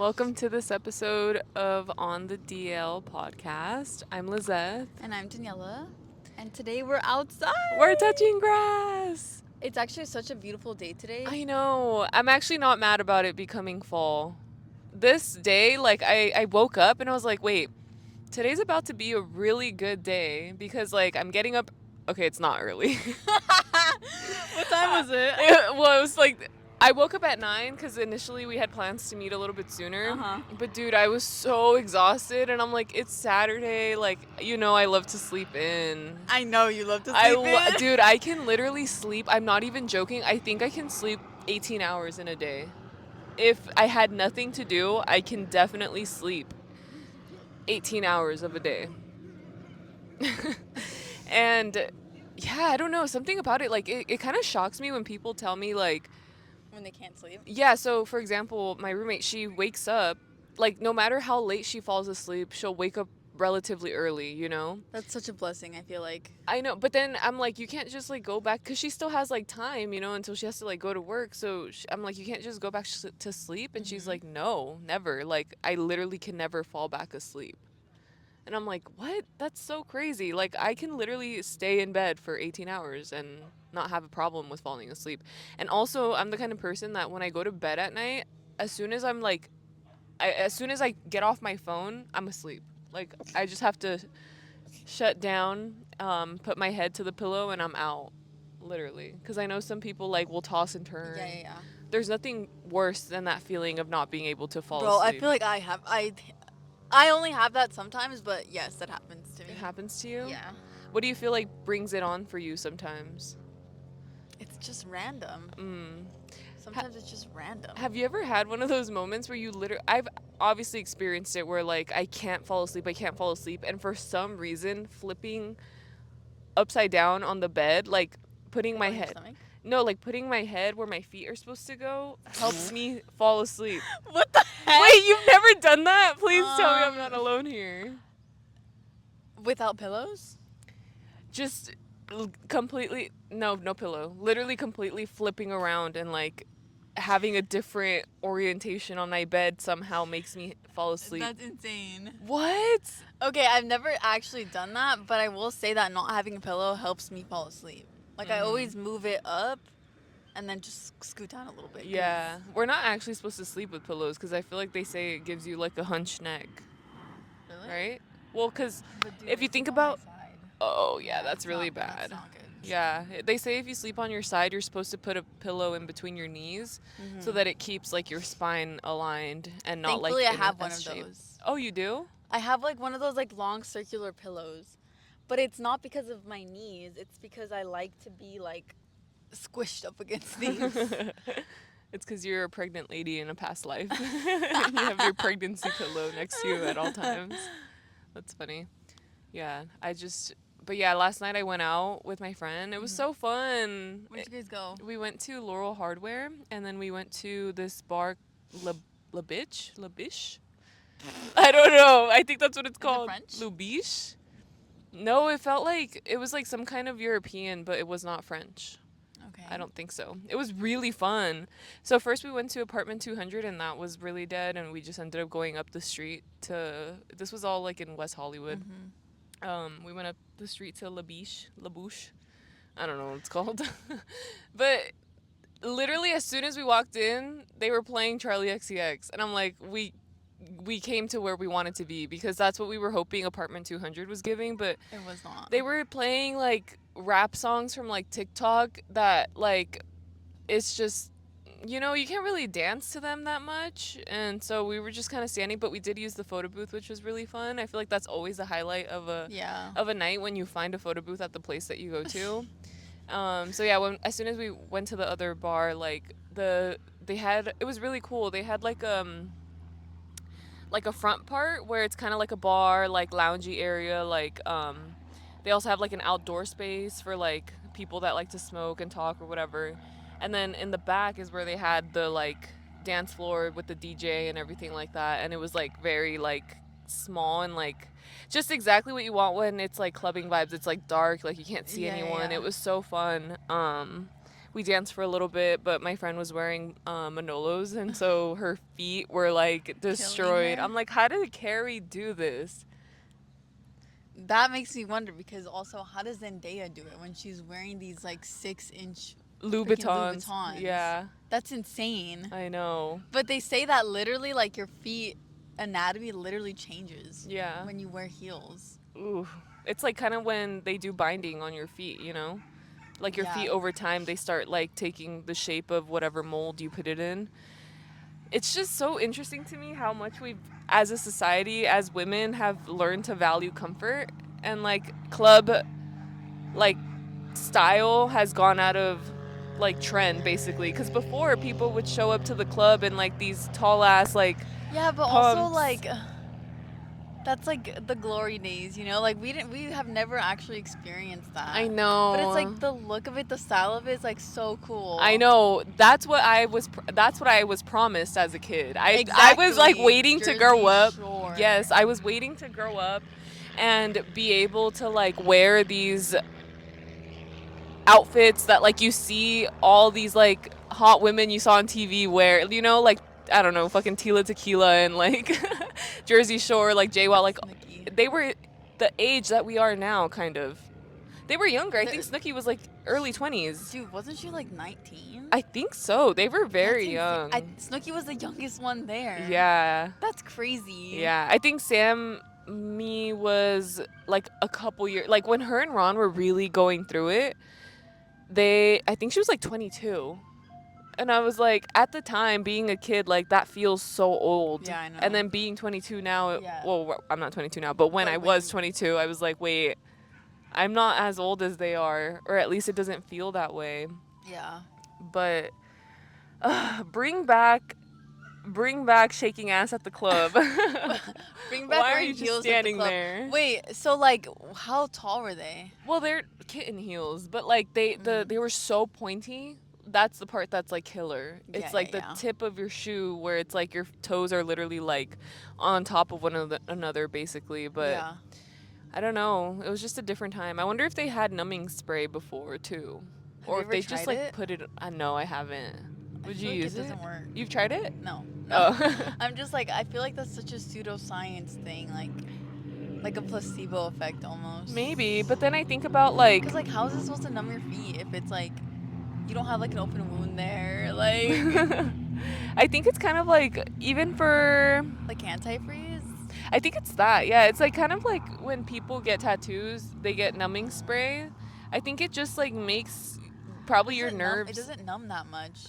Welcome to this episode of On the DL podcast. I'm Lizette. And I'm Daniela. And today we're outside. We're touching grass. It's actually such a beautiful day today. I know. I'm actually not mad about it becoming fall. This day, I woke up and I was like, wait, today's about to be a really good day because, I'm getting up. Okay, it's not early. What time was it? It was I woke up at 9 because initially we had plans to meet a little bit sooner. Uh-huh. But dude, I was so exhausted and I'm like, it's Saturday. I love to sleep in. I know you love to sleep in. Dude, I can literally sleep. I'm not even joking. I think I can sleep 18 hours in a day. If I had nothing to do, I can definitely sleep 18 hours of a day. And yeah, I don't know. Something about it, it kind of shocks me when people tell me, When they can't sleep. yeah, so for example, my roommate, she wakes up, no matter how late she falls asleep, she'll wake up relatively early, you know? That's such a blessing, I feel like. I know, but then I'm like, you can't just go back because she still has time, until she has to go to work. So I'm like, you can't just go back to sleep. And she's like, no, never. I literally can never fall back asleep. And I'm like, what? That's so crazy. I can literally stay in bed for 18 hours and not have a problem with falling asleep. And also, I'm the kind of person that when I go to bed at night, as soon as as soon as I get off my phone, I'm asleep. I just have to shut down, put my head to the pillow, and I'm out. Literally. Because I know some people, will toss and turn. Yeah. There's nothing worse than that feeling of not being able to fall Bro, asleep. I feel like I only have that sometimes, but yes, that happens to me. It happens to you? Yeah. What do you feel like brings it on for you sometimes? It's just random. Sometimes it's just random. Have you ever had one of those moments where you literally... I've obviously experienced it where, I can't fall asleep, and for some reason, flipping upside down on the bed, putting my On your head... stomach? No, putting my head where my feet are supposed to go helps me fall asleep. What the heck? Wait, you've never done that? Please tell me I'm not alone here. Without pillows? Just completely... No pillow. Literally completely flipping around and, having a different orientation on my bed somehow makes me fall asleep. That's insane. What? Okay, I've never actually done that, but I will say that not having a pillow helps me fall asleep. I always move it up and then just scoot down a little bit. Yeah. We're not actually supposed to sleep with pillows because I feel like they say it gives you, a hunched neck. Really? Right? Well, because But dude, if you I think sleep on my about... side. Oh, yeah, that's really That's bad. not good. Yeah. They say if you sleep on your side, you're supposed to put a pillow in between your knees so that it keeps, your spine aligned and not, Thankfully, I in have a one of shape. those. Oh, you do? I have one of those long circular pillows, but it's not because of my knees. It's because I like to be squished up against these. It's because you're a pregnant lady in a past life. You have your pregnancy pillow next to you at all times. That's funny. Yeah, but yeah, last night I went out with my friend. It was so fun. Where'd you guys go? We went to Laurel Hardware, and then we went to this bar, La Biche? I don't know. I think that's what it's called. French? La Biche? No, it felt like it was some kind of European, but it was not French. Okay. I don't think so. It was really fun. So first we went to apartment 200 and that was really dead, and we just ended up going up the street to... This was all in West Hollywood. We went up the street to La Bouche. I don't know what it's called. But literally as soon as we walked in, they were playing Charlie XCX, and I'm like, we came to where we wanted to be because that's what we were hoping apartment 200 was giving, but It was not. they were playing rap songs from TikTok that it's just, you can't really dance to them that much, and so we were just kind of standing, but we did use the photo booth, which was really fun. I feel like that's always the highlight of a night, when you find a photo booth at the place that you go to. So yeah, as soon as we went to the other bar, they had, it was really cool. They had a front part where it's kind of like a bar, loungy area, they also have an outdoor space for people that like to smoke and talk or whatever. And then in the back is where they had the dance floor with the DJ and everything like that, and it was very small and just exactly what you want when it's clubbing vibes. It's dark, you can't see anyone. Yeah. It was so fun. we danced for a little bit, but my friend was wearing Manolos, and so her feet were like Killing destroyed. her. I'm like, how did Carrie do this? That makes me wonder because also how does Zendaya do it when she's wearing these like 6-inch freaking Louboutins. Louboutins? Yeah, That's insane. I know. But they say that literally like your feet anatomy literally changes Yeah. when you wear heels. Ooh. It's like kind of when they do binding on your feet, you know? Like your Yeah. feet over time, they start like taking the shape of whatever mold you put it in. It's just so interesting to me how much we've, as a society, as women, have learned to value comfort, and like club like style has gone out of like trend basically, because before people would show up to the club in like these tall ass like Yeah, but also pumps. like that's like the glory days, you know? Like we have never actually experienced I that. But it's know. like the look of it, the style of it is like so I cool. know. That's what I was promised as a kid. I was like Exactly. waiting to grow Jersey up. Shore. Yes, I was waiting to grow up and be able to like wear these outfits that like you see all these like hot women you saw on TV wear, you know, like I don't know, fucking Tila Tequila and like Jersey Shore, like JWoww, like Snooki. they were the age that we are now, kind of. They were younger. I think The, Snooki was like early 20s. dude, wasn't she like 19? I think so. They were That's very insane. young. Snooki was the youngest one there. Yeah. That's crazy. Yeah. I think Sam me was like a couple years, like when her and Ron were really going through it. I think she was like 22. And I was like, at the time, being a kid, like that feels so old. Yeah, I know. And then being 22 now, Yeah. well, I'm not 22 now, but when I But was when 22, I was like, wait, I'm not as old as they are, or at least it doesn't feel that way. yeah. But bring back, bring back shaking ass at the club. Bring back Why are wearing you just heels at the standing club. there? Wait, so like how tall were they? Well, they're kitten heels, but like they were so pointy. That's the part that's like killer. Yeah, It's yeah, like the yeah. tip of your shoe where it's like your toes are literally like on top of another basically. But Yeah. I don't know. It was just a different time. I wonder if they had numbing spray before too, Have or you if ever they just tried like it? put it. I know I haven't. I Would you feel like use it it? doesn't work. You've tried it? No, no. Oh. I'm just like I feel like that's such a pseudoscience thing, like a placebo effect almost. Maybe, but then I think about like Cause like how is it supposed to numb your feet if it's like you don't have like an open wound there, like I think it's kind of like even for like antifreeze? I think it's that. Yeah, it's like kind of like when people get tattoos, they get numbing spray. I think it just like makes probably your It nerves. doesn't numb that much.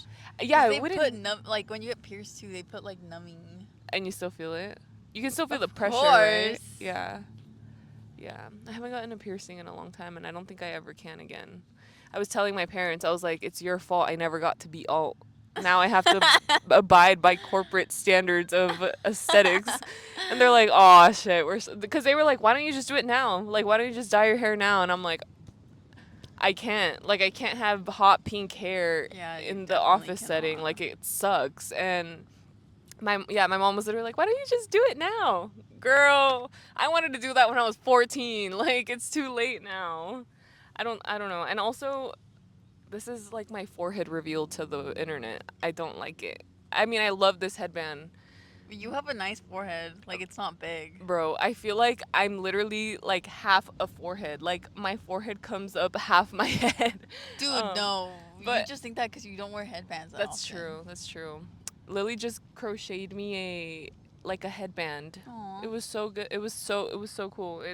Yeah, Cause it they put wouldn't, like when you get pierced too, they put like numbing. and you still feel it. You can still feel the Of pressure, right? course. Yeah. Yeah. I haven't gotten a piercing in a long time, and I don't think I ever can again. I was telling my parents, I was like, it's your fault I never got to be alt. Now I have to abide by corporate standards of aesthetics. And they're like, oh, shit. Because they were like, why don't you just do it now? Like, why don't you just dye your hair now? And I'm like, I can't. Like, I can't have hot pink hair Yeah, you in the definitely office setting. cannot. Like, it sucks. And my mom was literally like, why don't you just do it now? Girl, I wanted to do that when I was 14. Like, it's too late now. I don't know. And also, this is like my forehead revealed to the internet. I don't like it. I mean, I love this headband. You have a nice forehead. Like it's not big. Bro, I feel like I'm literally like half a forehead. Like my forehead comes up half my head. Dude, no. You But just think that because you don't wear headbands that that's often. true. That's true. Lily just crocheted me a headband. Aw. It was so good. It was so cool.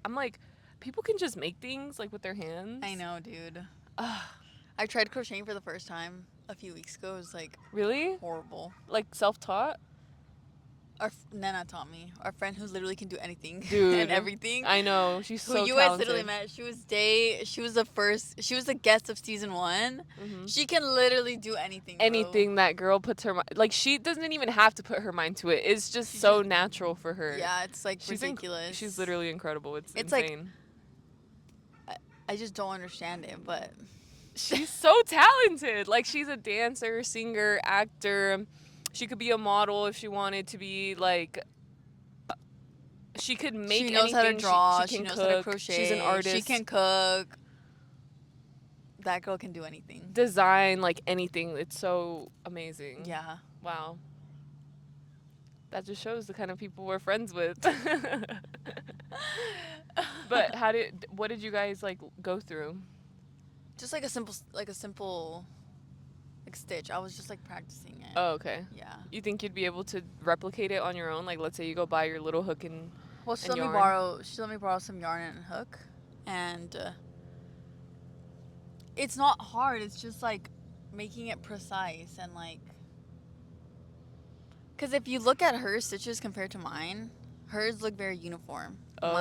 I'm like, people can just make things like with their hands. I know, dude. Ugh, I tried crocheting for the first time a few weeks ago. It was like really? horrible. Like self-taught? Nana taught me. Our friend who literally can do anything Dude. and everything. I know. She's Who so you talented. guys literally met. She was the guest of season 1. Mhm. She can literally do anything. Bro. Anything that girl puts her like, she doesn't even have to put her mind to it. It's just so natural for her. Yeah, it's like She's ridiculous. she's literally incredible. It's like- insane. I just don't understand it, but She's so talented. Like, she's a dancer, singer, actor. She could be a model if she wanted to be. Like, she could make she knows anything. how to draw. She She can knows cook. how to crochet. She's an artist. She can cook. That girl can do anything. design, like anything. It's so amazing. Yeah. Wow. That just shows the kind of people we're friends with. But what did you guys like go through? Just like a simple like stitch. I was just like practicing it. Oh, okay. Yeah. You think you'd be able to replicate it on your own? Like, let's say you go buy your little hook Well, and yarn. she let me borrow some yarn and a hook, and it's not hard. It's just like making it precise and like, because if you look at her stitches compared to mine, hers look very uniform. Oh.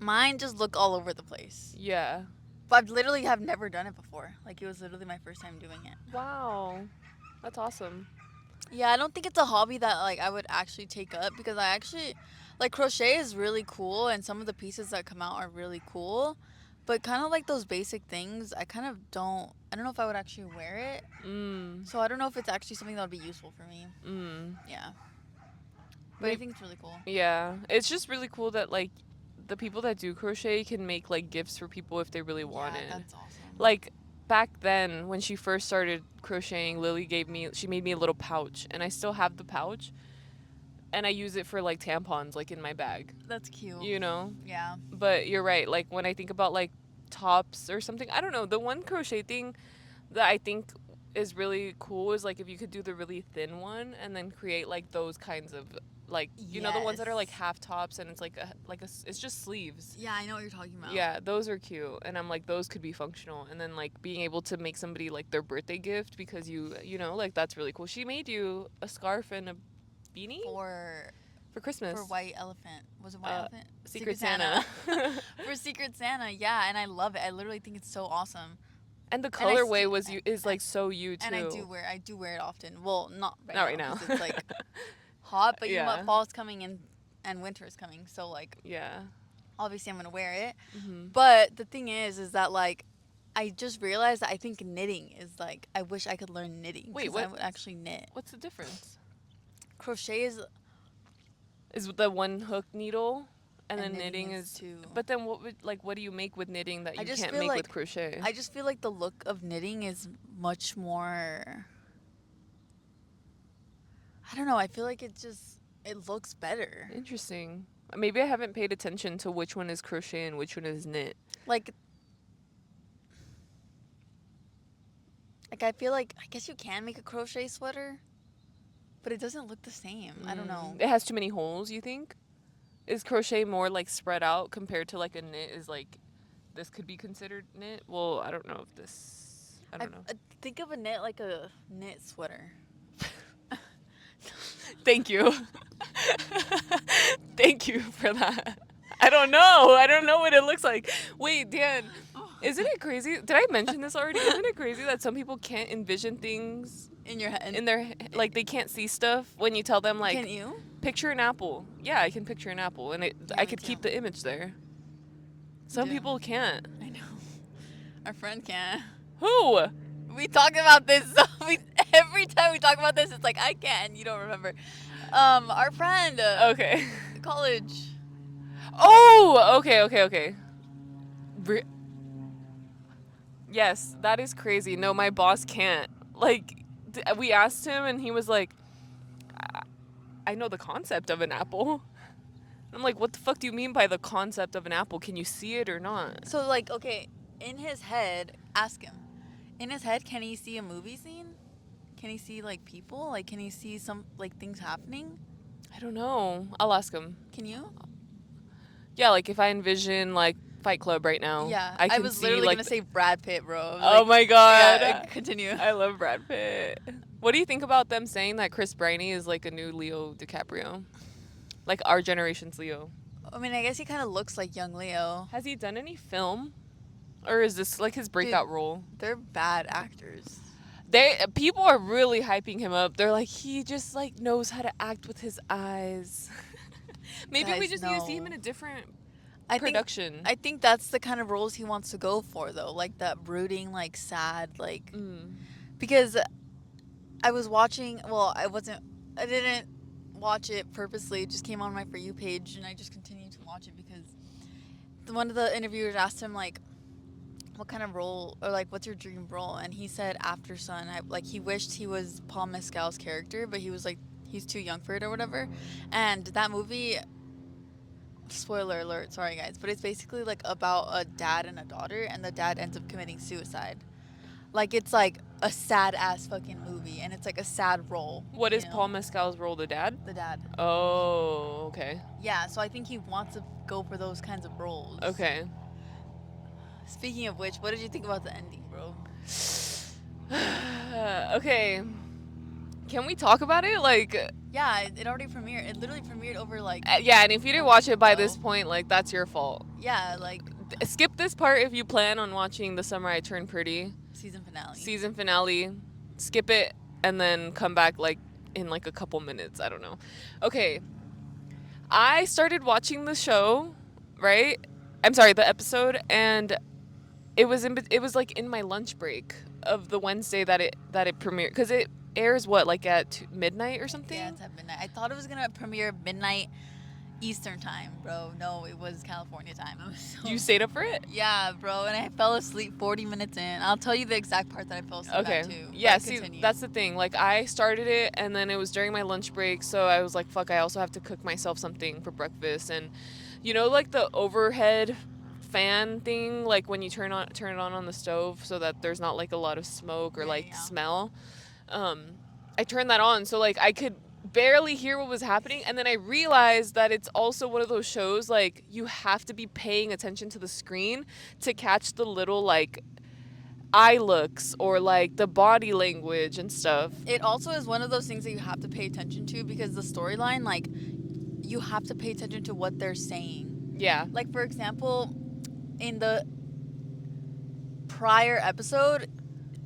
Mine just look all over the place. Yeah. But I literally have never done it before. Like it was literally my first time doing it. Wow. That's awesome. Yeah, I don't think it's a hobby that like I would actually take up, because I actually like crochet is really cool and some of the pieces that come out are really cool. But kind of like those basic things, I don't know if I would actually wear it. Mm. So I don't know if it's actually something that would be useful for me. Mm. Yeah. But I think it's really cool. Yeah. It's just really cool that like the people that do crochet can make like gifts for people if they really want it. That's awesome. Like back then when she first started crocheting, she made me a little pouch, and I still have the pouch, and I use it for like tampons like in my bag, That's cute. you know? Yeah. But you're right, like when I think about like tops or something, I don't know, the one crochet thing that I think is really cool is like if you could do the really thin one and then create like those kinds of like you know the ones that are like Yes. half tops and it's like it's just sleeves. Yeah, I know what you're talking about. Yeah, those are cute, and I'm like those could be functional, and then like being able to make somebody like their birthday gift because you know like that's really cool. She made you a scarf and a beanie for Christmas. For White Elephant. Was it White Uh, Elephant? Secret Santa. For Secret Santa, yeah, and I love it. I literally think it's so awesome. And the And I colorway sti- is like so you too. And I do wear it often. Well, not right Not now right now. 'cause it's like hot, but you know Yeah. what? Fall's coming and winter is coming, so like Yeah. obviously I'm gonna wear it. Hmm. But the thing is that like I just realized that I think knitting is like I wish I could learn knitting. Wait, 'Cause what? I would actually knit. What's the difference? Crochet is Is the one hook needle, and then and knitting is. too. But then what do you make with knitting that I you just can't feel make like with crochet? I just feel like the look of knitting is much more. I don't know. I feel like it looks better. Interesting. Maybe I haven't paid attention to which one is crochet and which one is knit. Like I feel like I guess you can make a crochet sweater, but it doesn't look the same. I don't know. It has too many holes, you think? Is crochet more like spread out compared to like a knit is like this could be considered knit? Well, I don't know if this I don't know. I think of a knit like a knit sweater. Thank you. Thank you for that. I don't know. I don't know what it looks like. Wait, Dan, isn't it crazy? Did I mention this already? Isn't it crazy that some people can't envision things In your head. in their like they can't see stuff when you tell them like Can you? picture an apple. Yeah, I can picture an apple and Yeah, I me could too. keep the image there. Some Yeah. people can't. I know. Our friend can. Who? We talk about this. So every time we talk about this, it's like I can. You don't remember. Our friend. Okay. College. Oh, okay. Re- yes, that is crazy. No, my boss can't. Like, we asked him, and he was like, I know the concept of an apple. I'm like, what the fuck do you mean by the concept of an apple? Can you see it or not? So like, okay, in his head, ask him. In his head, can he see a movie scene? Can he see like people? Like, can he see some like things happening? I don't know. I'll ask him. Can you? Yeah, like if I envision like Fight Club right now. Yeah, I I can was see literally like. gonna say Brad Pitt, bro. Oh Like, my god. Yeah, continue. I love Brad Pitt. What do you think about them saying that Chris Briney is like a new Leo DiCaprio? Like our generation's Leo. I mean, I guess he kind of looks like young Leo. Has he done any film? Or is this like his breakout role? They're bad actors. People are really hyping him up. They're like, he just like knows how to act with his eyes. Maybe we Guys, just need to see him no. in a different I production. I think that's the kind of roles he wants to go for, though. Like that brooding, like sad, like because I was watching. Well, I didn't watch it purposely. It just came on my For You page, and I just continued to watch it because one of the interviewers asked him like, what kind of role, or like what's your dream role, and he said After Sun. Like he wished he was Paul Mescal's character, but he was like he's too young for it or whatever. And that movie, spoiler alert, sorry guys, but it's basically like about a dad and a daughter, and the dad ends up committing suicide. Like it's like a sad ass fucking movie, and it's like a sad role, What you is Paul know, Mescal's role? The dad? the dad. Oh, okay. Yeah, so I think he wants to go for those kinds of roles. Okay. Speaking of which, what did you think about the ending, bro? Okay. Can we talk about it? Like, Yeah, it already premiered. It literally premiered over like yeah, and if you a didn't watch week it by this ago. point, like, that's your fault. Yeah, like Skip this part if you plan on watching The Summer I Turned Pretty season finale. season finale. Skip it and then come back, like, in like a couple minutes. I don't know. Okay. I started watching the show, right? I'm sorry, the episode, and it was like in my lunch break of the Wednesday that it premiered, because it airs what, like at midnight or something. Yeah, it's at midnight. I thought it was gonna premiere midnight Eastern time, bro. No, it was California time. I was so You stayed up for it? yeah, bro, and I fell asleep 40 minutes in. I'll tell you the exact part that I fell asleep Okay. at too. Yeah, But see, continue. that's the thing. Like, I started it, and then it was during my lunch break, so I was like, fuck, I also have to cook myself something for breakfast. And, you know, like the overhead fan thing, like when you turn it on the stove so that there's not like a lot of smoke or Yeah, like yeah. smell. Um, I turned that on, so like I could barely hear what was happening, and then I realized that it's also one of those shows like you have to be paying attention to the screen to catch the little like eye looks or like the body language and stuff. It also is one of those things that you have to pay attention to because the storyline, like, you have to pay attention to what they're saying. Yeah. Like, for example, in the prior episode,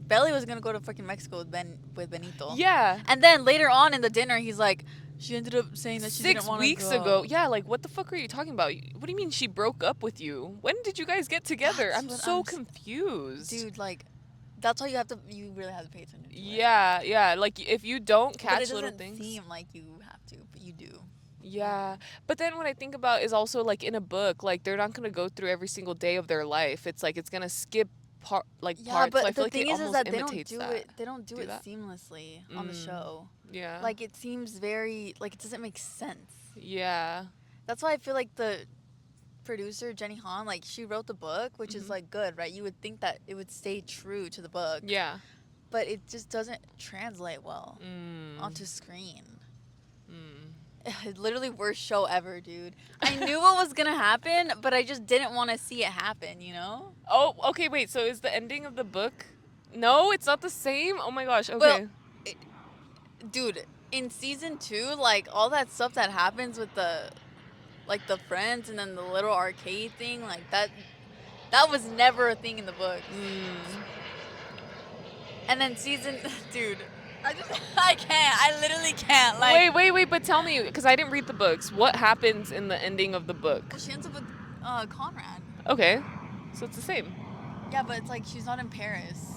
Belly was gonna go to fucking Mexico with Benito. Yeah. And then later on in the dinner, he's like, she ended up saying that she didn't 6 want to weeks go. ago. Yeah, like what the fuck are you talking about? What do you mean she broke up with you? When did you guys get together? That's I'm what so I'm confused. Dude, like, that's why you really have to pay attention to it. Yeah, yeah. Like if you don't But catch it little doesn't things. seem like you have to, but you do. Yeah. But then what I think about is also like in a book, like they're not going to go through every single day of their life. It's like it's going to skip Yeah, parts. but So I feel the like thing it is almost that imitates that. they don't do Do it that? seamlessly on the show. Yeah. Like, it seems very, like, it doesn't make sense. Yeah. That's why I feel like the producer, Jenny Han, like, she wrote the book, which is, like, good, right? You would think that it would stay true to the book. Yeah. But it just doesn't translate well Mm. onto screen. Mm. Literally worst show ever, dude. I knew what was gonna happen, but I just didn't want to see it happen, you know? Oh, okay, wait. So is the ending of the book? No, it's not the same. Oh my gosh. Okay. Well, dude, in season 2, like, all that stuff that happens with the, like, the friends and then the little arcade thing, like, that was never a thing in the books. And then dude, I can't. I literally can't. Like, Wait. But tell me, because I didn't read the books. What happens in the ending of the book? well, she ends up with Conrad. Okay, so it's the same. Yeah, but it's like she's not in Paris.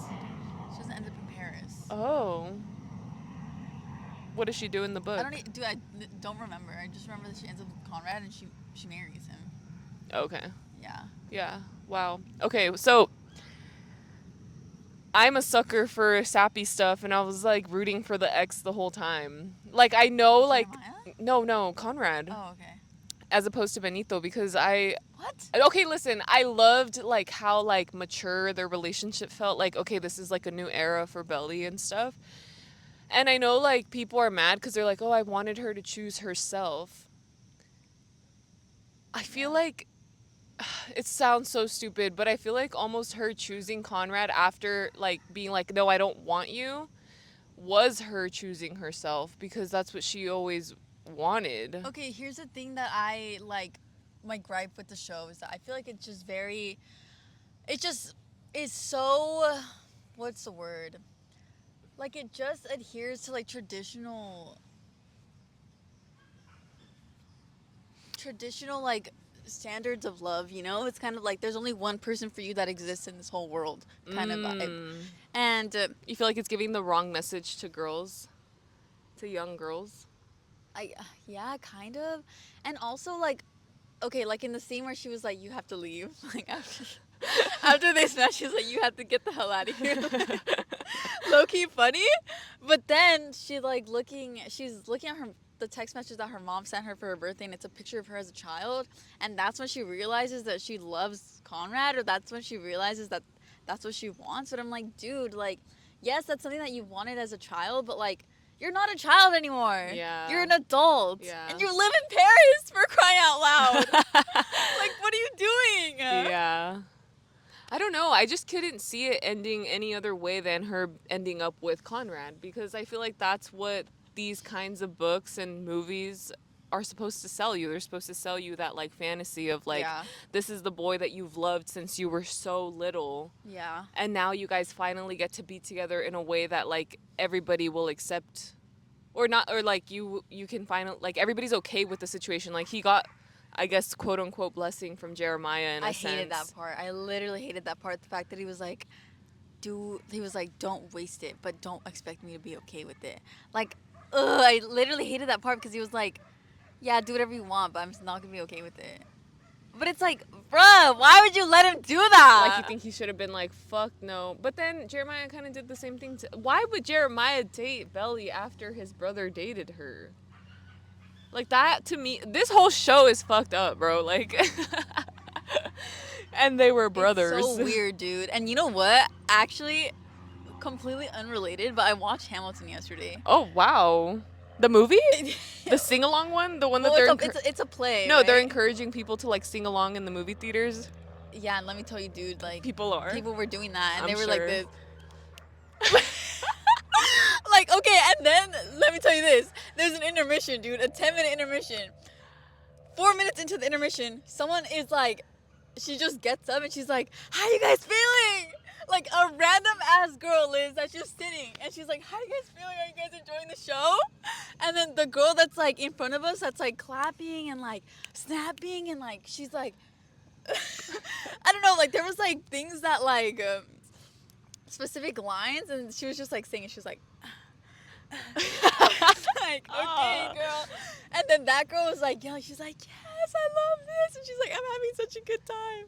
She doesn't end up in Paris. Oh. What does she do in the book? I don't remember. I just remember that she ends up with Conrad and she marries him. Okay. Yeah. Yeah. Wow. Okay, so I'm a sucker for sappy stuff, and I was like rooting for the ex the whole time. Like I know, like no, Conrad, Oh, okay. as opposed to Benito, because What? okay, listen, I loved like how like mature their relationship felt. Like okay, this is like a new era for Belly and stuff. And I know like people are mad because they're like, oh, I wanted her to choose herself. I feel like it sounds so stupid, but I feel like almost her choosing Conrad after like being like, no, I don't want you, was her choosing herself because that's what she always wanted. Okay, here's the thing that I like. My gripe with the show is that I feel like it's just very. It just is so. What's the word? Like, it just adheres to like traditional like standards of love, you know? It's kind of like there's only one person for you that exists in this whole world kind of vibe. And You feel like it's giving the wrong message to girls, to young girls? yeah, kind of. And also, like, okay, like in the scene where she was like, "You have to leave," like after they smash, she's like, "You have to get the hell out of here." Low key funny, but then she's looking at her the text message that her mom sent her for her birthday, and it's a picture of her as a child, and that's when she realizes that she loves Conrad, or that's when she realizes that that's what she wants. But I'm like, dude, like, yes, that's something that you wanted as a child, but like, you're not a child anymore. Yeah. You're an adult. Yeah. And you live in Paris, for crying out loud. Like, what are you doing? Yeah. I don't know. I just couldn't see it ending any other way than her ending up with Conrad, because I feel like that's what these kinds of books and movies are supposed to sell you. They're supposed to sell you that like fantasy of like, Yeah. this is the boy that you've loved since you were so little. Yeah. And now you guys finally get to be together in a way that like everybody will accept, or not, or like you can finally, like, everybody's okay with the situation. Like, he got, I guess, quote unquote, blessing from Jeremiah in a I sense. hated that part. I literally hated that part. The fact that he was like, don't waste it, but don't expect me to be okay with it. Like, ugh, I literally hated that part because he was like, yeah, do whatever you want, but I'm not gonna be okay with it. But it's like, bruh, why would you let him do that? Like, you think he should have been like, fuck no. But then Jeremiah kind of did the same thing. Why would Jeremiah date Belly after his brother dated her? Like, that, to me, this whole show is fucked up, bro. Like, and they were brothers. It's so weird, dude. And you know what? Actually, completely unrelated, but I watched Hamilton yesterday. Oh, wow. The movie? The sing-along one? The one that Well, they're... it's a play, No, right? They're encouraging people to, like, sing along in the movie theaters. Yeah, and let me tell you, dude, like... People were doing that, and I'm they were sure. like this. Like, okay, and then, let me tell you this. There's an intermission, dude. A 10-minute intermission. 4 minutes into the intermission, someone is like... She just gets up and she's like, how you guys feeling? Like, a random ass girl, Liz, that's just sitting. And she's like, how you guys feeling? Are you guys enjoying the show? And then the girl that's, like, in front of us, that's, like, clapping and, like, snapping. And, like, she's, like... I don't know. Like, there was, like, things that, like... specific lines. And she was just, like, singing. She was, like... like, okay, girl. And then that girl was, like, yelling. She's like, yes, I love this. And she's like, I'm having such a good time.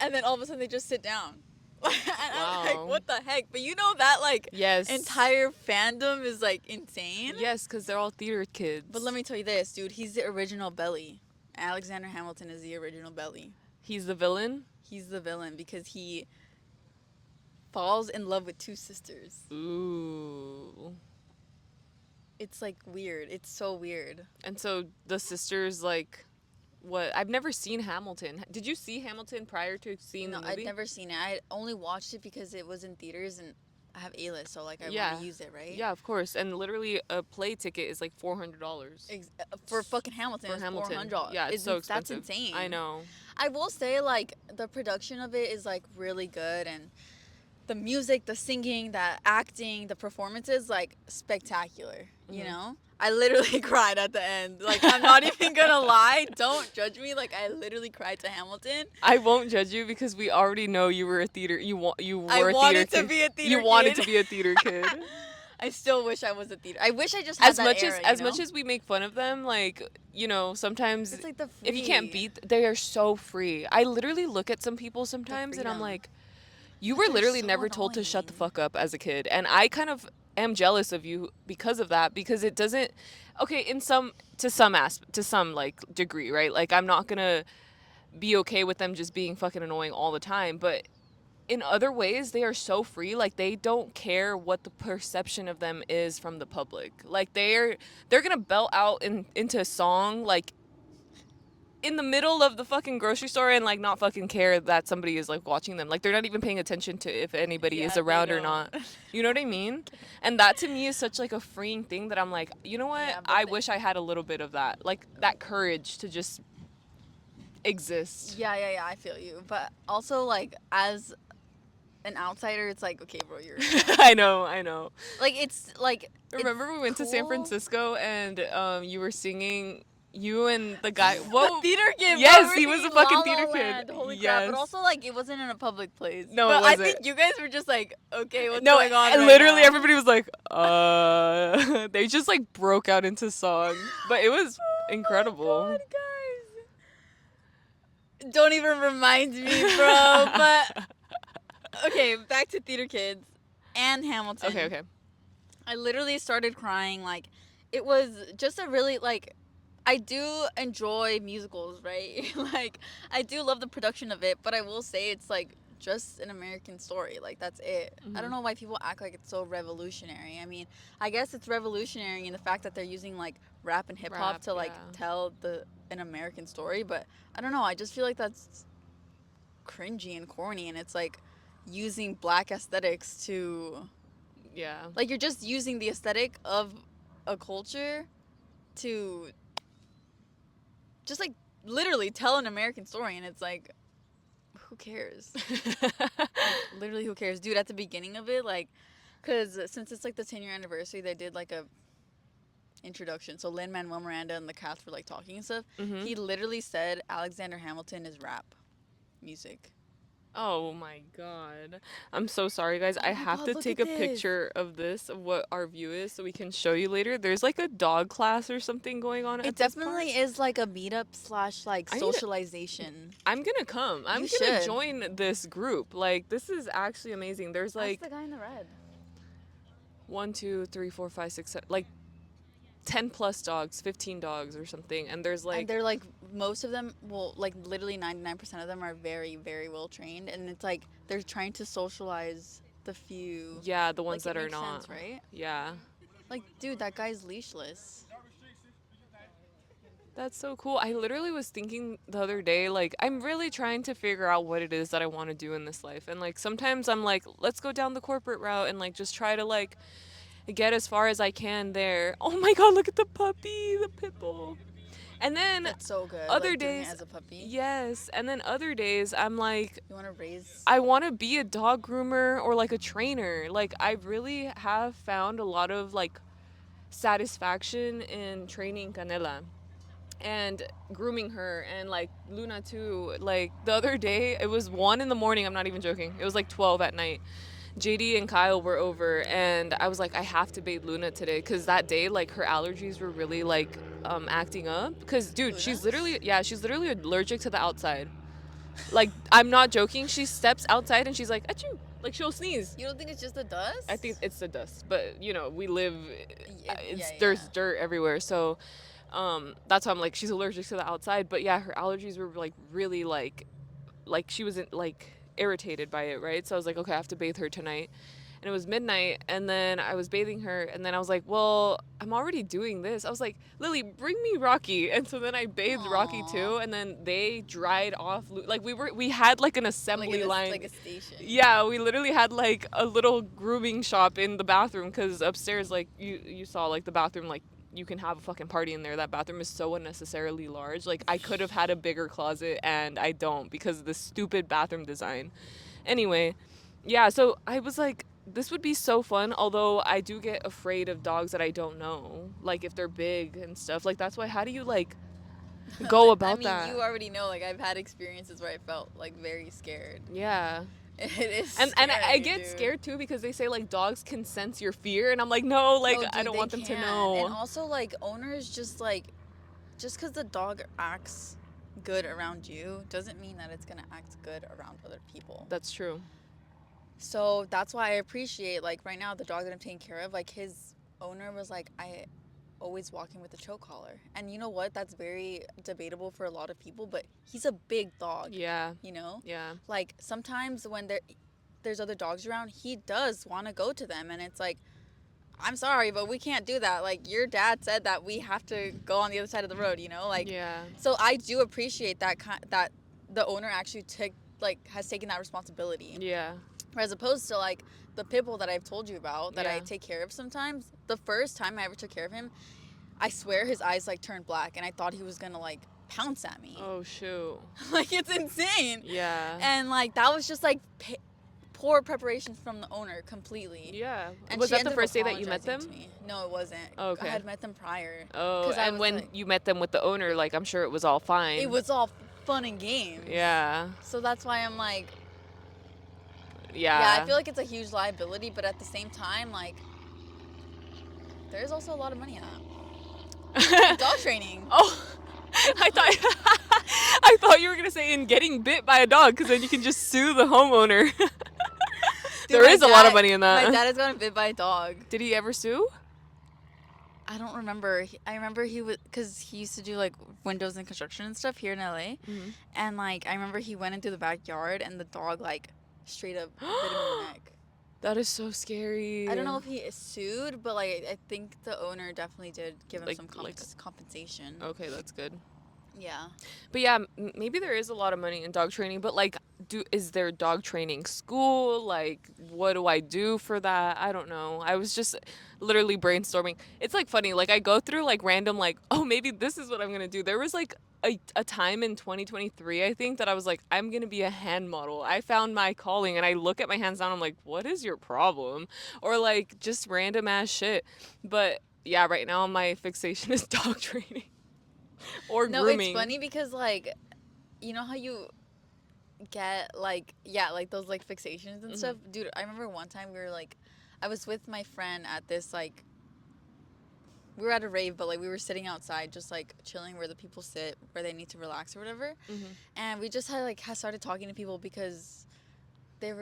And then all of a sudden, they just sit down. And Wow. I'm like, what the heck? But you know that, like, Yes. entire fandom is, like, insane? Yes, because they're all theater kids. But let me tell you this, dude. He's the original Belly. Alexander Hamilton is the original Belly. He's the villain? He's the villain because he falls in love with two sisters. Ooh. It's, like, weird. It's so weird. And so the sisters, like... What? I've never seen Hamilton. Did you see Hamilton prior to seeing the movie? I'd never seen it. I only watched it because it was in theaters and I have A-list, so like I want to use it, right? Yeah, of course. And literally a play ticket is like $400. For fucking Hamilton, For Hamilton. $400. Yeah, it's so expensive. That's insane. I know. I will say, like, the production of it is like really good, and the music, the singing, the acting, the performances, like, spectacular. You know? I literally cried at the end. Like, I'm not even gonna lie. Don't judge me. Like, I literally cried to Hamilton. I won't judge you because we already know you were a theater. You were a theater kid. I wanted to be a theater You kid. wanted to be a theater kid. I still wish I was a theater. I wish I just had that era, as much as we make fun of them, like, you know, sometimes it's like the free. if you can't beat, they are so free. I literally look at some people sometimes and I'm like, you were literally so never told to shut the annoying. fuck up as a kid. And I kind of am jealous of you because of that, because it doesn't, okay, to some like degree, right? Like, I'm not gonna be okay with them just being fucking annoying all the time, but in other ways they are so free. Like, they don't care what the perception of them is from the public. Like, they're gonna belt out into a song, like, in the middle of the fucking grocery store and, like, not fucking care that somebody is, like, watching them. Like, they're not even paying attention to if anybody is around or not. You know what I mean? And that to me is such, like, a freeing thing that I'm like, you know what? I wish I had a little bit of that. Like, that courage to just exist. Yeah, I feel you. But also, like, as an outsider, it's like, okay, bro, you're... I know. Like, it's, like... Remember we went to San cool. Francisco and you were singing... You and the guy, whoa, the theater kid. Yes, bro, he was a La fucking La theater Land. kid. Holy Yes. crap! But also, like, it wasn't in a public place. No, but it wasn't. I think you guys were just like, okay, what's No, going on? and right literally now? everybody was like, they just like broke out into song, but it was incredible. Oh my God, guys. Don't even remind me, bro. But okay, back to Theater Kids and Okay, Hamilton. okay. I literally started crying. Like, it was just a really, like, I do enjoy musicals, right? Like, I do love the production of it, but I will say it's like just an American story. Like, that's it. I don't Hmm. know why people act like it's so revolutionary. I mean, I guess it's revolutionary in the fact that they're using like rap and hip hop Rap, to like yeah. tell an American story, but I don't know. I just feel like that's cringy and corny, and it's like using black aesthetics to, Yeah. like, you're just using the aesthetic of a culture to just like literally tell an American story, and it's like, who cares? Like, literally, who cares, dude? At the beginning of it, like, because since it's like the 10-year anniversary, they did like a introduction. So Lin Manuel Miranda and the cast were like talking and stuff. Hmm. He literally said Alexander Hamilton is rap music. Oh my god. I'm so sorry, guys. I Oh my have god, to look take at a this. picture of this, of what our view is, so we can show you later. There's like a dog class or something going on It at this park. definitely is like a meetup slash like I need to, socialization. I'm gonna come. I'm You gonna should. join this group. Like, this is actually amazing. There's Ask the like guy in the red. one, two, three, four, five, six, like 10 plus dogs, 15 dogs or something. And there's And like, they're like, most of them, well, like literally 99% of them are very, very well trained. And it's like they're trying to socialize the few. yeah, the ones Like, it that are makes not. sense, right? Yeah. Like, dude, that guy's leashless. That's so cool. I literally was thinking the other day, like, I'm really trying to figure out what it is that I want to do in this life. And, like, sometimes I'm like, let's go down the corporate route and, like, just try to, like, get as far as I can there. Oh my God, look at the puppy, the pit bull. And then It's so good, other like doing it days, as a puppy. yes. And then other days, I'm like, You want to raise. I want to be a dog groomer or, like, a trainer. Like, I really have found a lot of, like, satisfaction in training Canela and grooming her, and like Luna too. Like the other day, it was 1 in the morning. I'm not even joking. It was like 12 at night. JD and Kyle were over, and I was like, I have to bathe Luna today because that day, like her allergies were really like acting up. Because dude, Luna's? she's literally allergic to the outside. Like I'm not joking. She steps outside and she's like, achoo, like she'll sneeze. You don't think it's just the I think dust? it's the dust, but you know, we live, Yeah, it's yeah. there's dirt everywhere, so that's why I'm like she's allergic to the outside. But yeah, her allergies were like really like she wasn't like irritated by it, right? So I was like, okay, I have to bathe her tonight. And it was midnight, and then I was bathing her, and then I was like, well, I'm already doing this. I was like, Lily, bring me Rocky. And so then I bathed Rocky Aww. too, and then they dried off. Like we had like an Like assembly in a, line. like a station. Yeah, we literally had like a little grooming shop in the bathroom because upstairs, like you saw, like the bathroom, like you can have a fucking party in there. That bathroom is so unnecessarily large. Like I could have had a bigger closet, and I don't because of the stupid bathroom design. Anyway, yeah, so I was like, this would be so fun. Although I do get afraid of dogs that I don't know, like if they're big and stuff. Like that's why. How do you like go I about mean, that? you already know, like, I've had experiences where I felt, like, very scared. Yeah. It is And I scary, get dude. scared too because they say like dogs can sense your fear, and I'm like, no, like No, I dude, don't they want them to can. And know. also, like, owners just, like, just because the dog acts good around you doesn't mean that it's going to act good around other people. That's true. So that's why I appreciate, like, right now, the dog that I'm taking care of, like, his owner was like, I always walk him with a choke collar. And you know what? That's very debatable for a lot of people, but he's a big dog, Yeah. you know? Yeah. Like, sometimes when there's other dogs around, he does want to go to them, and it's like, I'm sorry, but we can't do that. Like, your dad said that we have to go on the other side of the road, you know? Like, Yeah. so I do appreciate that the owner actually has taken that responsibility. Yeah. As opposed to, like, the pit bull that I've told you about that I Yeah. take care of sometimes. The first time I ever took care of him, I swear his eyes, like, turned black, and I thought he was gonna, like, pounce at me. Oh shoot. Like, it's insane. Yeah. And, like, that was just, like, poor preparations from the owner completely. Yeah. And Was she that the ended up first day that you met apologizing them? to me. No, it wasn't. Oh, okay. I had met them prior. Oh, 'Cause I and was when like, you met them with the owner, like I'm sure it was all fine. it was all fun and games. Yeah. So that's why I'm like, Yeah. yeah, I feel like it's a huge liability, but at the same time, like, there's also a lot of money in that. Dog training. Oh. I thought I thought you were gonna say in getting bit by a dog, because then you can just sue the homeowner. Dude, There is a lot of money in my that. dad has gotten bit by a dog. Did he ever sue? I don't remember. I remember he would, because he used to do like windows and construction and stuff here in LA. Mm-hmm. And like, I remember he went into the backyard and the dog like straight up bit him in the neck. That is so scary. I don't know if he is sued, but like, I think the owner definitely did give him Like- some like- compensation. Okay, that's good. Yeah. But yeah, maybe there is a lot of money in dog training, but like, is there dog training school? Like, what do I do for that? I don't know. I was just literally brainstorming. It's like funny, like I go through like random, like, oh, maybe this is what I'm gonna do. There was like a time in 2023, I think, that I was like, I'm gonna be a hand model. I found my calling, and I look at my hands down, I'm like, what is your problem? Or like just random ass shit. But yeah, right now my fixation is dog training. Or No, grooming. it's funny because like, you know how you get like, yeah, like those like fixations and stuff. Dude, I remember one time we were like, I was with my friend at this like, we were at a rave, but like we were sitting outside just like chilling where the people sit, where they need to relax or whatever. And we just had started talking to people because they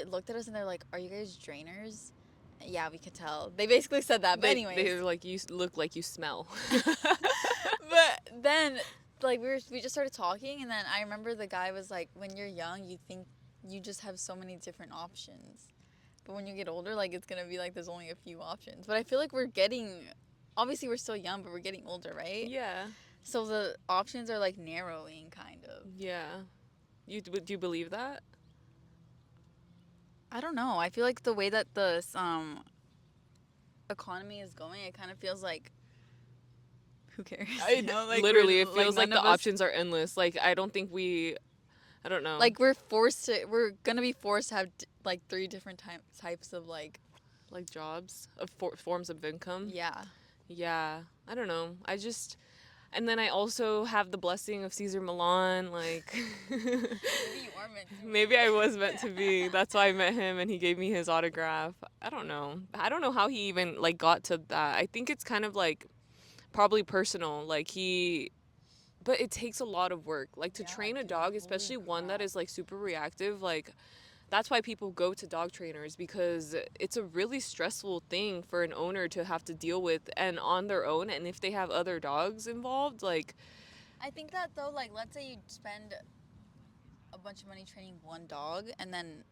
looked at us and they're like, "Are you guys drainers?" Yeah, we could tell. They basically said that. But anyways, They were like, you look like you smell. but then like we just started talking, and then I remember the guy was like, when you're young you think you just have so many different options, but when you get older, like it's gonna be like there's only a few options. But I feel like we're getting, obviously we're still young, but we're getting older, right? Yeah. So the options are like narrowing kind of. Yeah. Do you believe that? I don't know, I feel like the way that the economy is going, it kind of feels like, who cares? You know? Like literally, we're, it feels like none the of us- options are endless. Like, I don't think I don't know. like we're gonna be forced to have like 3 different types of like jobs of forms of income. yeah. Yeah. I don't know. And then I also have the blessing of Caesar Milan. Like, Maybe you are meant to be. maybe I was meant to be. That's why I met him, and he gave me his autograph. I don't know. I don't know how he even like got to that. I think it's kind of like probably personal. But it takes a lot of work. Like, to train a dog, especially one that is like super reactive, like that's why people go to dog trainers, because it's a really stressful thing for an owner to have to deal with and on their own. And if they have other dogs involved, like, I think that though, like let's say you spend a bunch of money training one dog and then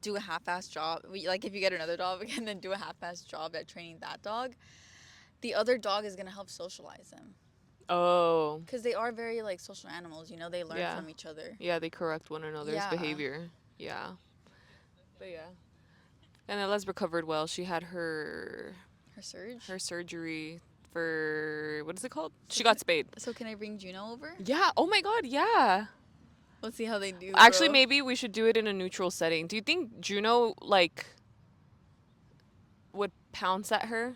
do a half-ass job. Like if you get another dog and then do a half-ass job at training that dog, the other dog is gonna help socialize them. oh, Because they are very like social animals, you know, they learn Yeah. from each other. yeah, they correct one another's Yeah. behavior. Yeah. But yeah. And Ella's recovered well. She had Her surge. her surgery for, what is it called? She got spayed. So can I bring Juno over? Yeah. Oh my God. Yeah. Let's see how they do. Actually, bro. maybe we should do it in a neutral setting. Do you think Juno like would pounce at her?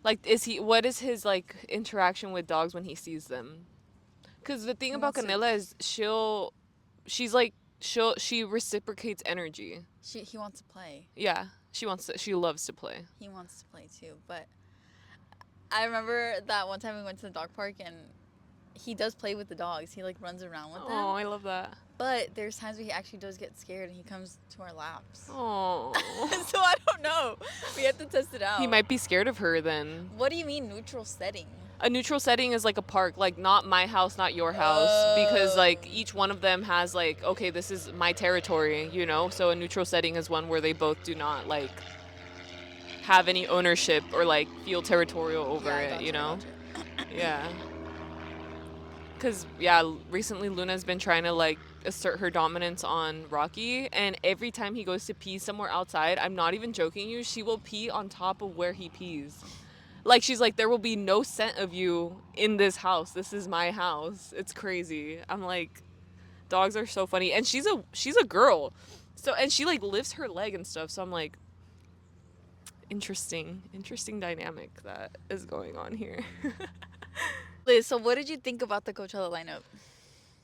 Like, what is his like interaction with dogs when he sees them? Because the thing He about wants to- Canela is she reciprocates energy. he wants to play. Yeah, she loves to play. He wants to play too, but I remember that one time we went to the dog park and he does play with the dogs. He like runs around with Oh, them. I love that. But there's times where he actually does get scared and he comes to our laps. Oh, So I don't know. We have to test it out. he might be scared of her then. What do you mean neutral setting? A neutral setting is like a park, like not my house, not your house, because like each one of them has like, okay, this is my territory, you know? So a neutral setting is one where they both do not like have any ownership or like feel territorial over Yeah, I it, gotcha, you know? gotcha. Yeah. Because, yeah, recently Luna's been trying to like assert her dominance on Rocky, and every time he goes to pee somewhere outside, I'm not even joking you, she will pee on top of where he pees. Like, she's like, there will be no scent of you in this house. This is my house. It's crazy. I'm like, dogs are so funny. And she's a girl. So, and she like lifts her leg and stuff. So I'm like, interesting dynamic that is going on here. Liz, so what did you think about the Coachella lineup?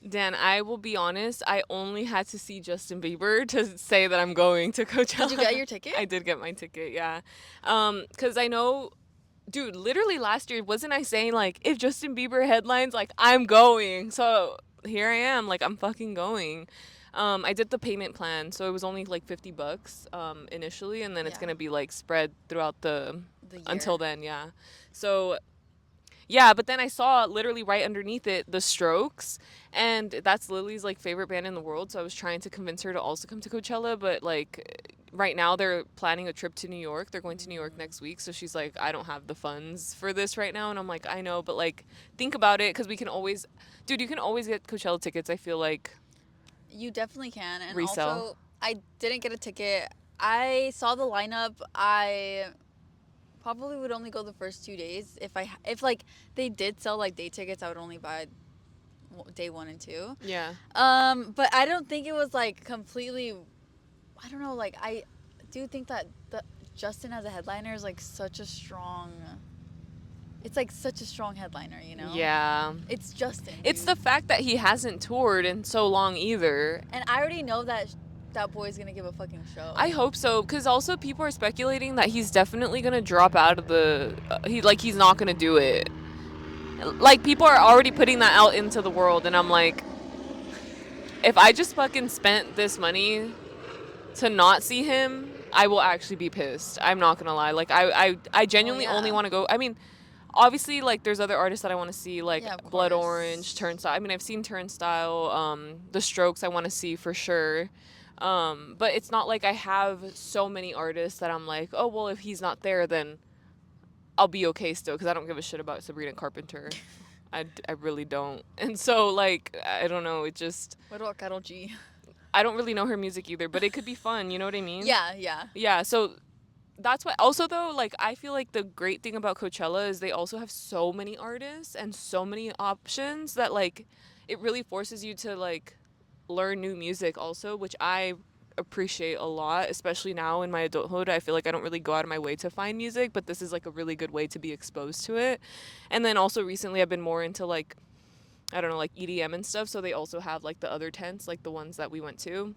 Dan, I will be honest, I only had to see Justin Bieber to say that I'm going to Coachella. Did you get your ticket? I did get my ticket, yeah. Because I know Dude, literally last year, wasn't I saying, like, if Justin Bieber headlines, like, I'm going. So here I am, like, I'm fucking going. I did the payment plan, so it was only like $50 initially, and then it's Yeah. gonna be like spread throughout The until year. then, yeah. So yeah, but then I saw literally right underneath it the Strokes, and that's Lily's like favorite band in the world. So I was trying to convince her to also come to Coachella, but like right now they're planning a trip to New York. They're going to New York next week, so she's like, I don't have the funds for this right now, and I'm like, I know, but like think about it because we can always, dude, you can always get Coachella tickets. I feel like You definitely can. And resell. also, I didn't get a ticket. I saw the lineup. I probably would only go the first 2 days. If like they did sell like day tickets, I would only buy day 1 and 2. Yeah. But I don't think it was like completely. I don't know. Like I do think that the Justin as a headliner is like such a strong. It's like such a strong headliner, you know. Yeah. It's Justin. It's Dude. the fact that he hasn't toured in so long either. And I already know that that boy's gonna give a fucking show. I hope so, because also people are speculating that he's definitely gonna drop out of the. He's not gonna do it. Like people are already putting that out into the world, and I'm like, if I just fucking spent this money to not see him, I will actually be pissed. I'm not gonna lie. Like I Oh genuinely only yeah. want to go. I mean, obviously like there's other artists that I want to see, like Yeah, of Blood course. Orange, Turnstile. I mean, I've seen Turnstile, The Strokes I want to see for sure. But it's not like I have so many artists that I'm like, oh well, if he's not there, then I'll be okay still, because I don't give a shit about Sabrina Carpenter. I really don't. And so like I don't know. It just What about Karol G? I don't really know her music either, but it could be fun. You know what I mean? Yeah, yeah. Yeah. So that's why also though, like I feel like the great thing about Coachella is they also have so many artists and so many options that like it really forces you to like learn new music also, which I appreciate a lot, especially now in my adulthood. I feel like I don't really go out of my way to find music, but this is like a really good way to be exposed to it. And then also recently I've been more into like I don't know, like EDM and stuff, so they also have like the other tents, like the ones that we went to.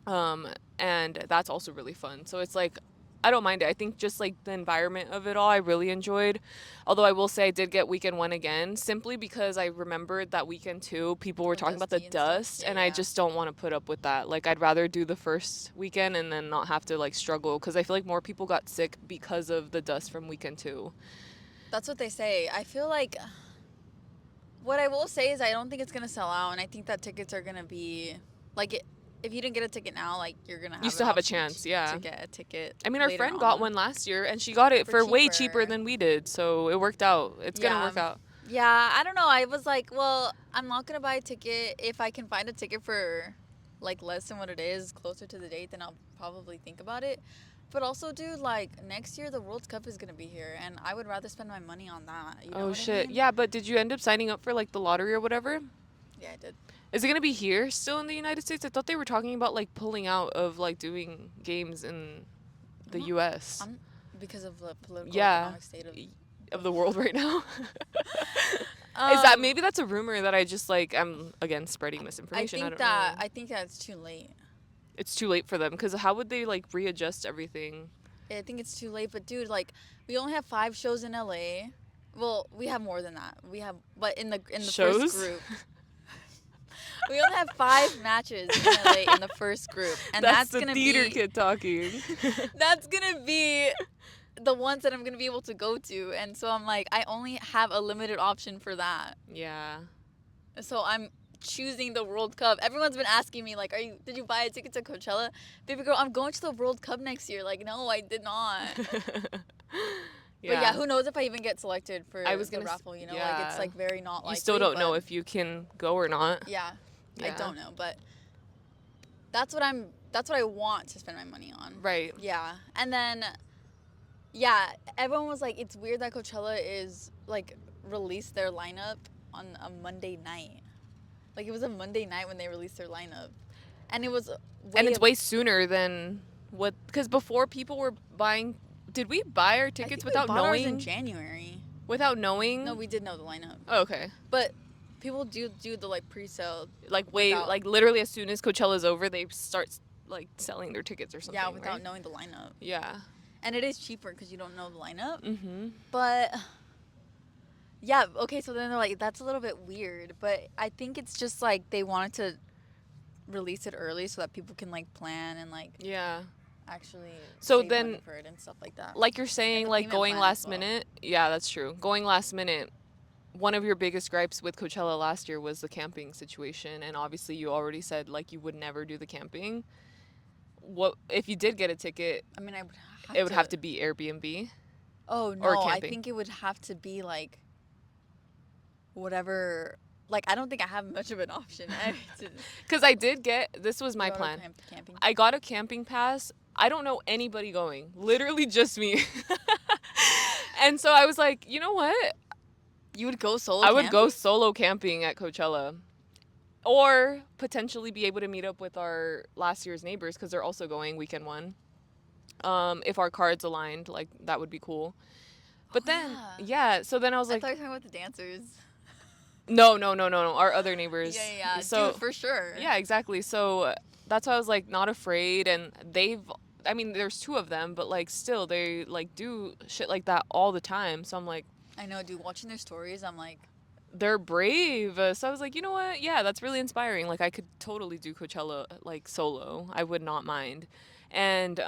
Um, and that's also really fun. So it's like I don't mind it. I think just like the environment of it all, I really enjoyed. Although I will say I did get weekend one again, simply because I remembered that weekend two, people were How talking about the dusty and stuff. dust, Yeah, and I yeah. just don't want to put up with that. Like I'd rather do the first weekend and then not have to like struggle, because I feel like more people got sick because of the dust from weekend two. That's what they say. I feel like what I will say is I don't think it's gonna sell out, and I think that tickets are gonna be like if you didn't get a ticket now, like you're gonna You have an still have a option chance, yeah. to get a ticket. I mean, our Later friend got on one last year, and she got it for way cheaper than we did, so it worked out. It's gonna Yeah. work out. Yeah, I don't know. I was like, well, I'm not gonna buy a ticket if I can find a ticket for like less than what it is, closer to the date, then I'll probably think about it. But also, dude, like next year the World Cup is gonna be here, and I would rather spend my money on that. You know Oh what I shit. mean? Yeah, but did you end up signing up for like the lottery or whatever? Yeah, I did. Is it gonna be here still in the United States? I thought they were talking about like pulling out of like doing games in the I'm not, US. I'm because of the political Yeah. economic state Of the world right now. Is that um maybe that's a rumor that I just like I'm again spreading misinformation. I don't know. I think that it's too late. It's too late for them, because how would they like readjust everything? I think it's too late. But dude, like we only have 5 shows in LA. Well, we have more than that. We have, but in the Shows? first group, we only have 5 matches in LA in the first group, and that's the gonna theater be kid talking. that's gonna be the ones that I'm gonna be able to go to, and so I'm like, I only have a limited option for that. Yeah. So I'm choosing the World Cup. Everyone's been asking me like, did you buy a ticket to Coachella? Baby girl, I'm going to the World Cup next year. Like, no, I did not. But yeah, who knows if I even get selected for I was the gonna raffle, you know? yeah. Like it's like very not likely. You still don't know but if you can go or not. Yeah. I Yeah. don't know, but that's what I want to spend my money on. Right. Yeah. And then yeah, everyone was like, it's weird that Coachella is like released their lineup on a Monday night. Like it was a Monday night when they released their lineup. And it was And it's way sooner than what, because before people were buying. Did we buy our tickets without we bought ours knowing? in January. Without knowing? No, we did know the lineup. Oh, okay. But people do the like pre-sale. Like like literally as soon as Coachella's over, they start like selling their tickets or something. Yeah, without right? knowing the lineup. Yeah. And it is cheaper because you don't know the lineup. Mm-hmm. But yeah, okay, so then they're like, that's a little bit weird. But I think it's just like they wanted to release it early so that people can like plan and like Yeah. actually So save money then, for it and stuff like that. like you're And saying, the like payment going plan as last well. minute. Yeah, that's true. Going last minute. One of your biggest gripes with Coachella last year was the camping situation, and obviously you already said like you would never do the camping. What if you did get a ticket? I mean, I would It have would have to. to be Airbnb Oh or no, I camping. think it would have to be like whatever. Like I don't think I have much of an option to Because I did get, this was my go to plan. camping. I got a camping pass. I don't know anybody going, literally just me. And so I was like, you know what? You would go solo I would go camping? solo camping at Coachella. Or potentially be able to meet up with our last year's neighbors because they're also going weekend one. If our cards aligned, like that would be cool. But Oh then, yeah. yeah, so then I was I like, thought you were talking about the dancers. no, no, no, no, no, our other Yeah, neighbors. yeah, yeah. Dude, So, for sure. yeah, exactly. So that's why I was like not afraid. And I mean, there's two of them, but like still, they like do shit like that all the time. So I'm like, I know, dude. Watching their stories, I'm like, they're brave. So I was like, you know what? Yeah, that's really inspiring. Like I could totally do Coachella like solo. I would not mind. And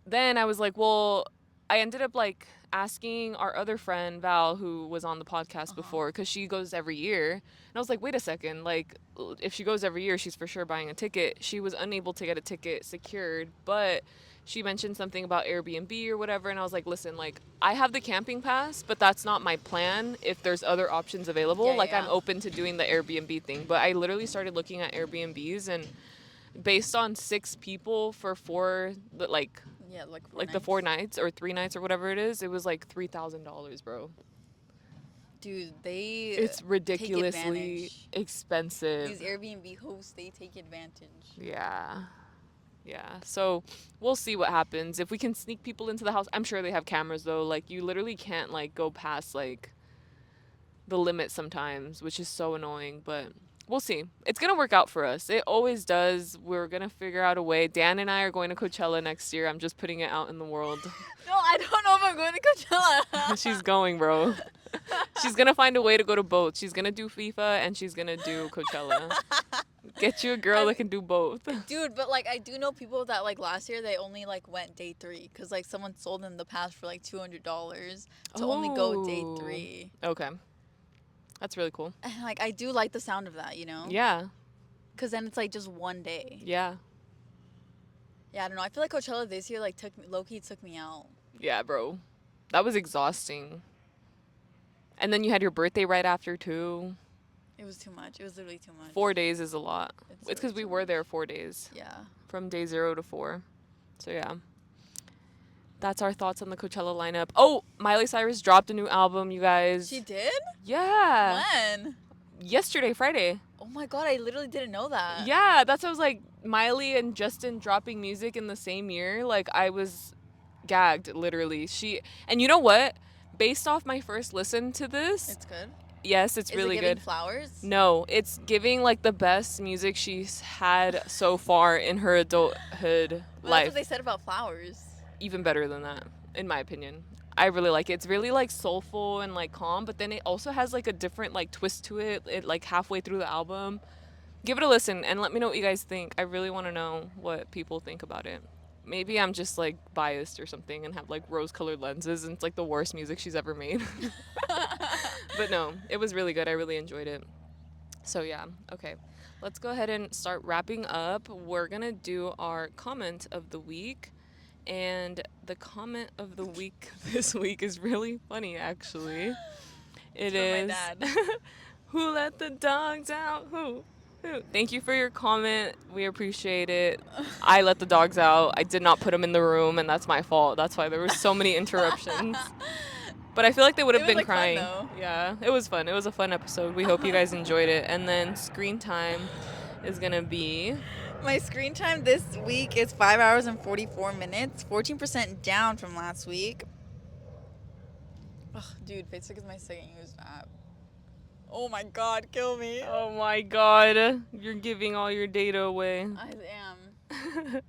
then I was like, well, I ended up like asking our other friend Val, who was on the podcast uh-huh. before, because she goes every year. And I was like, wait a second, like if she goes every year, she's for sure buying a ticket. She was unable to get a ticket secured, but she mentioned something about Airbnb or whatever, and I was like, listen, like I have the camping pass, but that's not my plan. If there's other options available, Yeah, like I'm yeah, open to doing the Airbnb thing. But I literally started looking at Airbnbs, and based on 6 people for four, yeah. Yeah, like four like the nights. 4 nights or 3 nights or whatever it is, it was like $3,000, bro. Dude, they It's take ridiculously advantage. expensive. These Airbnb hosts, they take advantage. Yeah. Yeah. So we'll see what happens. If we can sneak people into the house, I'm sure they have cameras though. Like you literally can't like go past like the limit sometimes, which is so annoying, but we'll see. It's going to work out for us. It always does. We're going to figure out a way. Dan and I are going to Coachella next year. I'm just putting it out in the world. No, I don't know if I'm going to She's Coachella. going, bro. She's gonna find a way to go to both. She's gonna do FIFA and she's gonna do Coachella. Get you a girl I that can do both. Dude, but like I do know people that like last year they only like went day 3 because like someone sold them the pass for like $200 to only go day Oh. 3. Okay. That's really cool. And like I do like the sound of that, you know? Yeah. Because then it's like just one day. Yeah. Yeah, I don't know. I feel like Coachella this year like took me low key took me out. Yeah, bro. That was exhausting. And then you had your birthday right after too. It was too much. It was literally too much. 4 days is a lot. It's really because we too were much. there 4 days. Yeah. From day 0 to 4. So yeah. That's our thoughts on the Coachella lineup. Oh, Miley Cyrus dropped a new album, you guys. She did? Yeah. When? Yesterday, Friday. Oh my god, I literally didn't know that. Yeah, that's what I was like. Miley and Justin dropping music in the same year. Like I was gagged, literally. And you know what? Based off my first listen to this, It's good. yes, it's Is really it giving good. flowers? No, it's giving like the best music she's had so far in her adulthood But that's life. what they said about flowers. Even better than that, in my opinion. I really like it. It's really like soulful and like calm, but then it also has like a different like twist to it. It like halfway through the album. Give it a listen and let me know what you guys think. I really want to know what people think about it. Maybe I'm just like biased or something and have like rose-colored lenses and it's like the worst music she's ever made. But no, it was really good. I really enjoyed it. So yeah, okay. Let's go ahead and start wrapping up. We're going to do our comment of the week. And the comment of the week this week is really funny, actually. It's It from my is. dad. Who let the dogs out? Who? Who? Thank you for your comment. We appreciate it. I let the dogs out. I did not put them in the room, and that's my fault. That's why there were so many interruptions. But I feel like they would It have was been like fun crying. though. Yeah, it was fun. It was a fun episode. We hope you guys enjoyed it. And then screen time is going to be. My screen time this week is 5 hours and 44 minutes, 14% down from last week. Ugh, dude, Facebook is my second used app. Oh my god, kill me. Oh my god, you're giving all your data away. I am.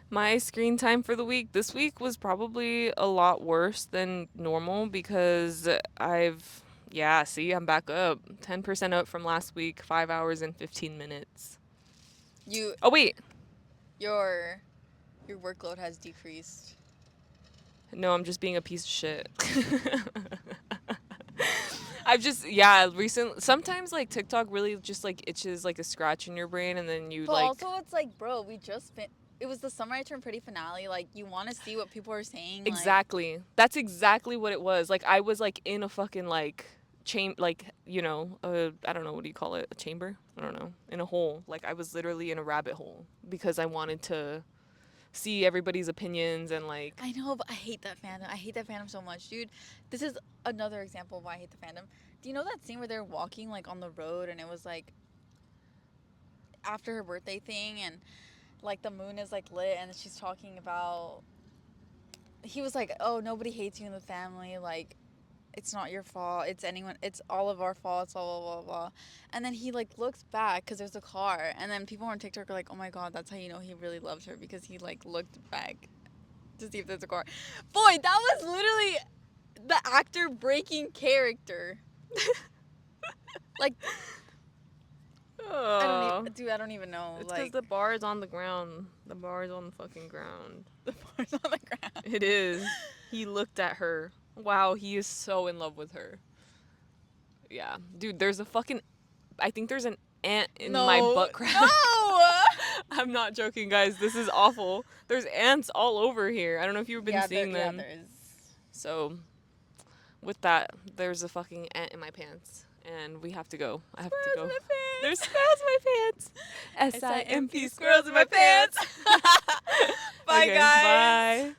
My screen time for the week this week was probably a lot worse than normal because yeah, see, I'm back up. 10% up from last week, 5 hours and 15 minutes. You Oh, wait. your your workload has decreased. No, I'm just being a piece of shit. I've just, yeah, sometimes like TikTok really just like itches like a scratch in your brain and then you But like, also, it's like, bro, we just it was the Summer I Turned Pretty finale. Like, you want to see what people are saying. Like, exactly. That's exactly what it was. Like I was like in a fucking like like, I don't know, what do you call it? A chamber? I don't know. In a hole. Like I was literally in a rabbit hole because I wanted to see everybody's opinions and like, I know, but I hate that fandom. I hate that fandom so much, dude. This is another example of why I hate the fandom. Do you know that scene where they're walking like on the road and it was like after her birthday thing and like the moon is like lit and she's talking about he was like, "Oh, nobody hates you in the family. Like, it's not your fault. It's anyone. It's all of our faults. Blah blah blah blah." And then he like looks back because there's a car, and then people on TikTok are like, "Oh my god, that's how you know he really loves her because he like looked back to see if there's a car." Boy, that was literally the actor breaking character. Like, I don't even, oh, dude. I don't even know. it's because Like, the bar is on the ground. The bar is on the fucking ground. the bars on the ground. It is. He looked at her. Wow, he is so in love with her. Yeah. Dude, there's a fucking. I think there's an ant in my No, butt crack. no. I'm not joking, guys. This is awful. There's ants all over here. I don't know if you've been Yeah, seeing them. there is. So, with that, there's a fucking ant in my pants. And we have to go. I have to Squirrels in go. my pants. There's squirrels in my pants. S.I.M.P. S-I-M-P squirrels squirrels in in my my pants. pants. Bye, Okay, guys. bye.